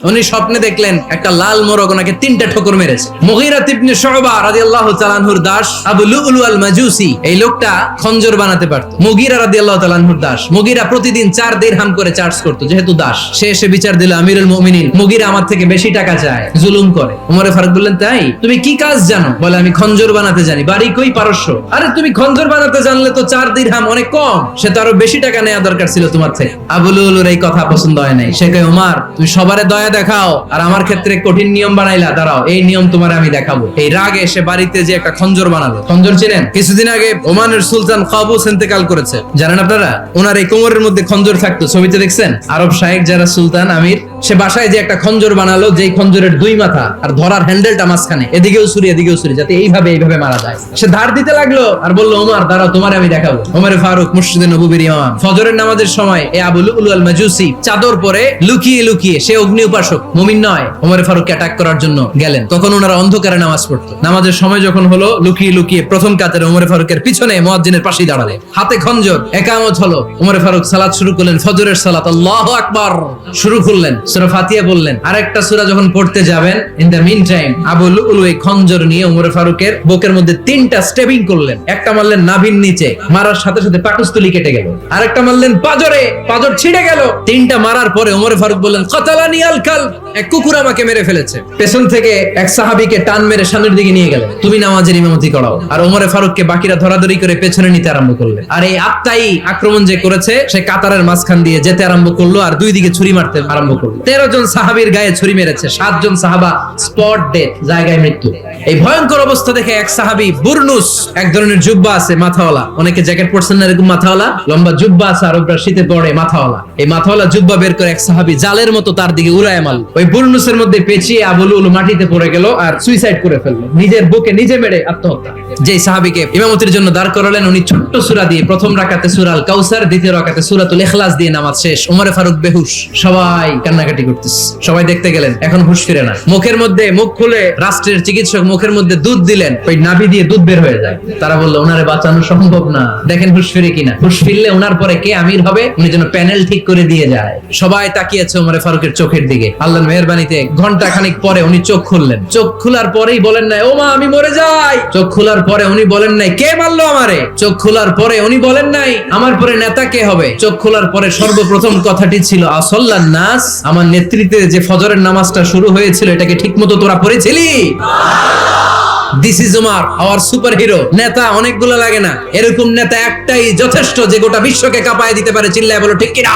উনি স্বপ্নে দেখলেন একটা লাল মোরগ ওনাকে 3টা ঠোকর মেরেছে। মুগীরা ইবনে শুবা রাদিয়াল্লাহু তাআলা আনহুর দাস আবু লুলু আল মাজুসি, এই লোকটা খঞ্জর বানাতে পারত। মুগীরা রাদিয়াল্লাহু তাআলা আনহুর দাস। মুগীরা প্রতিদিন 4 দিরহাম করে চার্জ করত, যেহেতু দাস। সে এসে বিচার দিল, আমিরুল মুমিনিন, মুগীরা আমার থেকে বেশি টাকা চায়, জুলুম করে। ওমর ফারুক বললেন, তাই? তুমি কি কাজ জানো? বলে, আমি খঞ্জর বানাতে জানি। বাড়ি কই? পারস্য। আরে তুমি খঞ্জর বানাতে জানলে তো 4 দিরহাম অনেক কম, সে তো আরো বেশি টাকা নেওয়া দরকার ছিল তোমার থেকে। আবু লুলুর এই কথা পছন্দ হয় নাই। সে কয়, ওমর তুমি সবারে দয়া দেখাও আর আমার ক্ষেত্রে কঠিন নিয়ম বানাইলা, দাঁড়াও এই নিয়ম তোমার আমি দেখাবো। এই রাগে সে বাড়িতে যে একটা খঞ্জর বানালো। খঞ্জর চিনেন? কিছুদিন আগে ওমানের সুলতান কাবুস ইন্তেকাল করেছে, জানেন আপনারা? ওনার এই কোমরের মধ্যে খঞ্জর থাকতো, ছবিতে দেখছেন? আরব শায়েখ যারা সুলতান আমির, সে বাসায় যে একটা খঞ্জর বানালো, যেই খঞ্জরের 2 মাথা আর ধরার হ্যান্ডেলটা মাঝখানে, এদিকেও ছুরি এদিকেও ছুরি, যাতে এইভাবে মারা যায়। সে ধার দিতে লাগলো আর বললো, ওমর দাঁড়াও তোমারে আমি দেখাবো। ওমরে ফারুক মসজিদে নববীর ইমাম, ফজরের নামাজের সময় এই আবু লুলু আল মাজুসি চাদর পরে লুকিয়ে লুকিয়ে, সে অগ্নি উপাসক, মুমিন নয়, ওমরে ফারুককে অ্যাটাক করার জন্য গেলেন। তখন ওনারা অন্ধকারে নামাজ পড়তো। নামাজের সময় যখন হলো, লুকিয়ে লুকিয়ে প্রথম কাতারে ওমরে ফারুকের পিছনে মুয়াজ্জিনের পাশেই দাঁড়ালেন, হাতে খঞ্জর। একামত হলো, ওমরে ফারুক সালাত শুরু করলেন, ফজরের সালাত, আল্লাহু আকবার শুরু করলেন, সূরা ফাতিহা বললেন। আরেকটা সূরা যখন পড়তে যাবেন, in the meantime Abu Lulu এই খঞ্জর নিয়ে ওমরে ফারুকের বুকের মধ্যে 3টা স্টেপিং করলেন। একটা মারলেন নাভির নিচে, মারার সাথে সাথে পাকস্থলী কেটে গেল। আরেকটা মারলেন পাজরে, পাজর ছিঁড়ে গেল। 3টা মারার পরে ওমরে ফারুক বললেন, কাতালানি আল কালব, এক কুকুর আমাকে মেরে ফেলেছে। পেছন থেকে এক সাহাবীকে টান মেরে সামনের দিকে নিয়ে গেলেন, তুমি নামাজের ইমামতি করাও। আর ওমরে ফারুককে বাকিরা ধরাধরি করে পেছনে নিতে আরম্ভ করলেন। আর এই আত্মাই আক্রমণ যে করেছে, সে কাতারের মাঝখান দিয়ে যেতে আরম্ভ করলো আর 2 দিকে ছুরি মারতে আরম্ভ করলো। 13 জন সাহাবীর গায়ে ছুরি মেরেছে, 7 জন সাহাবা স্পট ডেথ, জায়গায় মৃত্যু। এই ভয়ঙ্কর অবস্থা দেখে এক সাহাবী বুরনুস, এক ধরনের জুব্বা আছে মাথাওয়ালা, অনেকে জ্যাকেট পরছেন না এরকম মাথাওয়ালা, লম্বা জুব্বা আছে, আরবরা শীতে পরে মাথাওয়ালা, এই মাথাওয়ালা জুব্বা বের করে এক সাহাবী জালের মতো তার দিকে উড়ায় মারল। ওই বুরনুসের মধ্যে পেঁচিয়ে আবু লুলু মাটিতে পড়ে গেল আর সুইসাইড করে ফেললো, নিজের বুকে নিজে মেরে আত্মহত্যা। যেই সাহাবীকে ইমামতির জন্য দাঁড় করালেন, উনি ছোট্ট সূরা দিয়ে প্রথম রাকাতে সূরা আল কাউসার, দ্বিতীয় রাকাতে সূরাতুল ইখলাস দিয়ে নামাজ শেষ। ওমরে ফারুক বেহুশ, সবাই কান্নাকাটি করতেছে, সবাই দেখতে গেলেন, এখন হুঁশ ফিরে না। মুখের মধ্যে, মুখ খুলে রাষ্ট্রের চিকিৎসক মুখের মধ্যে দুধ দিলেন, ওই নাভি দিয়ে দুধ বের হয়ে যায়। তারা বললো, ওনারে বাঁচানো সম্ভব না, দেখেন হুঁশ ফিরে কিনা। হুঁশ ফিরলে ওনার পরে কে আমির হবে, উনি যেন প্যানেল ঠিক করে দিয়ে যায়। সবাই তাকিয়েছে ওমরে ফারুকের চোখের দিকে। আল্লাহর মেহেরবানিতে ঘন্টা খানিক পরে উনি চোখ খুললেন। চোখ খোলার পরেই বলেন নাই, ও মা আমি মরে যাই। চোখ খোলার পরে উনি বলেন নাই, কে মারলো আমারে। চোখ খোলার পরে উনি বলেন নাই, আমার পরে নেতা কে হবে। চোখ খোলার পরে সর্বপ্রথম কথাটি ছিল, আসল্লান নাস, আমার নেতৃত্বে যে ফজরের নামাজটা শুরু হয়েছিল, এটাকে ঠিকমতো তোরা পড়েছিলি? This is Umar, our super hero. নেতা অনেকগুলো লাগে না, এরকম নেতা একটাই যথেষ্ট, যে গোটা বিশ্বকে কাঁপায় দিতে পারে। চিল্লায় বলো ঠিক কিনা?